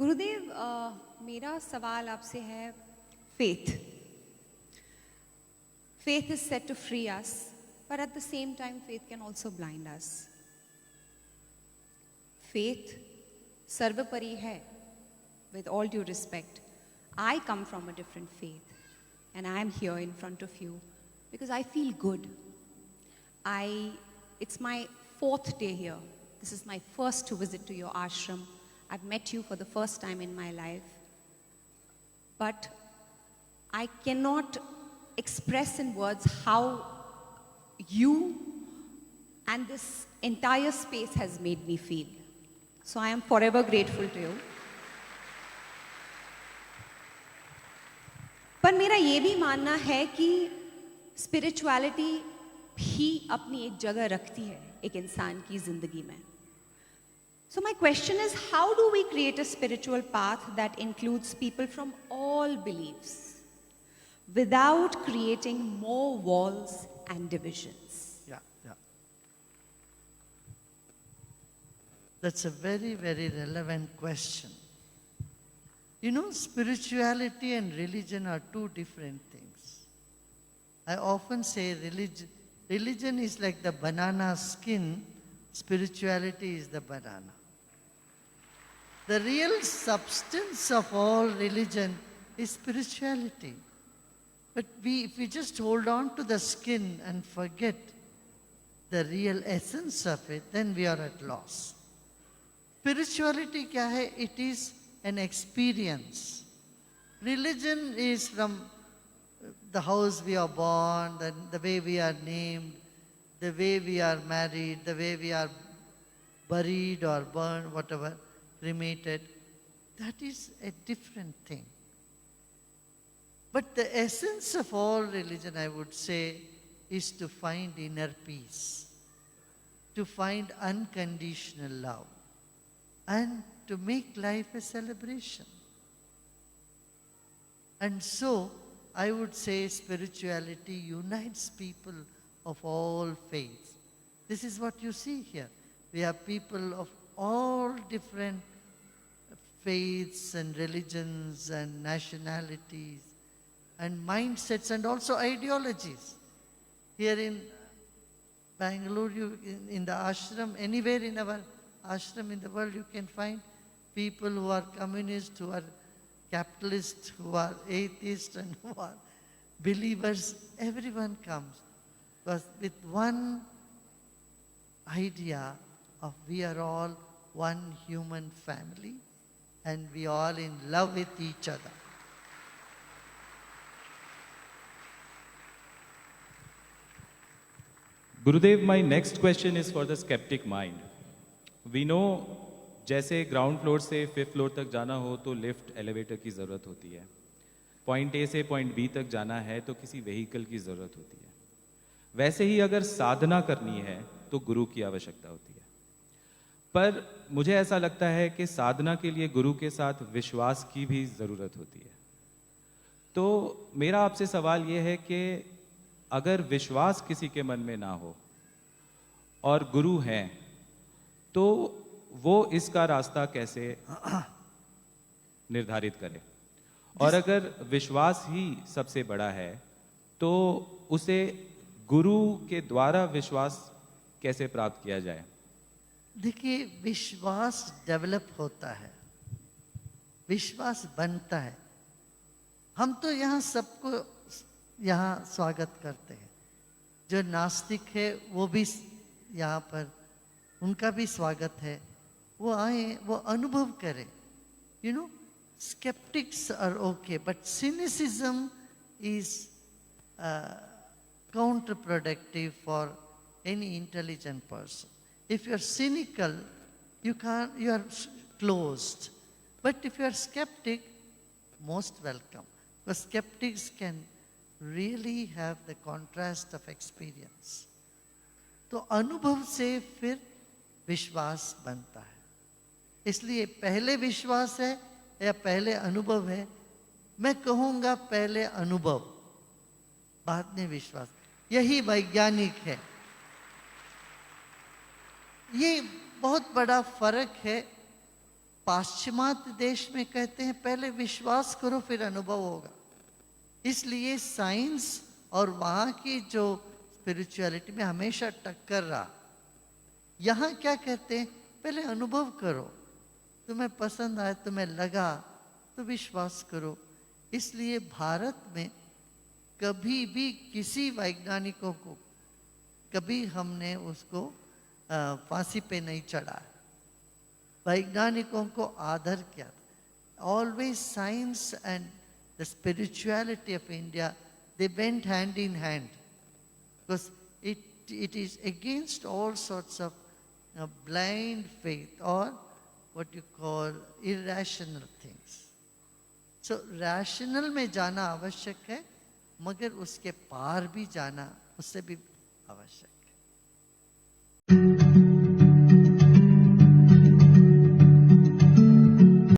गुरुदेव, मेरा सवाल आपसे है faith. Faith is said to free us, but at the same time, faith can also blind us. Faith सर्वोपरि है. With all due respect, I come from a different faith, and I am here in front of you because I feel good. It's my 4th day here. This is my first visit to your ashram. I've met you for the first time in my life. But I cannot express in words how you and this entire space has made me feel. So I am forever grateful to you. पर मेरा ये भी मानना है कि spirituality भी अपनी एक जगह रखती है एक इंसान की जिंदगी में. So my question is, how do we create a spiritual path that includes people from all beliefs without creating more walls and divisions? Yeah. That's a very, very relevant question. You know, spirituality and religion are two different things. I often say religion is like the banana skin, spirituality is the banana. The real substance of all religion is spirituality. But if we just hold on to the skin and forget the real essence of it, then we are at loss. Spirituality kya hai? It is an experience. Religion is from the house we are born, the way we are named, the way we are married, the way we are buried or burned, whatever, cremated. That is a different thing. But the essence of all religion, I would say, is to find inner peace, to find unconditional love, and to make life a celebration. And so, I would say spirituality unites people of all faiths. This is what you see here. We have people of all different faiths and religions and nationalities and mindsets and also ideologies. Here in Bangalore, in the ashram, anywhere in our ashram in the world, you can find people who are communists, who are capitalists, who are atheists, and who are believers. Everyone comes but with one idea of we are all one human family and we are all in love with each other. Gurudev, my next question is for the skeptic mind. We know जैसे ground floor से 5th floor तक जाना हो तो lift elevator की ज़रूरत होती है. पॉइंट ए से पॉइंट बी तक जाना है तो किसी व्हीकल की ज़रूरत होती है. वैसे ही अगर साधना करनी है तो गुरु की आवश्यकता होती है. पर मुझे ऐसा लगता है कि साधना के लिए गुरु के साथ विश्वास की भी ज़रूरत होती है. तो मेरा आपसे सवाल ये है कि अगर विश्वास किसी के मन में ना हो और गुरु हैं तो वो इसका रास्ता कैसे निर्धारित करे? और अगर विश्वास ही सबसे बड़ा है तो उसे गुरु के द्वारा विश्वास कैसे प्राप्त किया जाए? देखिए, विश्वास डेवलप होता है, विश्वास बनता है. हम तो यहाँ सबको यहाँ स्वागत करते हैं. जो नास्तिक है वो भी यहाँ पर, उनका भी स्वागत है. वो आए, वो अनुभव करें. You know, skeptics are okay, but cynicism is counterproductive for any intelligent person. If you are cynical, you are closed. But if you are skeptic, most welcome. Because skeptics can really have the contrast of experience. तो अनुभव से फिर विश्वास बनता है. इसलिए पहले विश्वास है या पहले अनुभव है? मैं कहूँगा पहले अनुभव, बाद में विश्वास. यही वैज्ञानिक है. ये बहुत बड़ा फर्क है पाश्चिमात्य देश में कहते हैं पहले विश्वास करो फिर अनुभव होगा। इसलिए साइंस और वहाँ की जो स्पिरिचुअलिटी में हमेशा टक्कर रहा। यहाँ क्या कहते हैं, पहले अनुभव करो, तुम्हें पसंद आए, तुम्हें लगा तो विश्वास करो। इसलिए भारत में कभी भी किसी वैज्ञानिकों को कभी हमने उसको फांसी पे नहीं चढ़ा, वैज्ञानिकों को आदर किया। Always science and the spirituality of India, they went hand in hand, because it is against all sorts of blind faith or what you call irrational things. So rational में जाना आवश्यक है, मगर उसके पार भी जाना उससे भी आवश्यक है।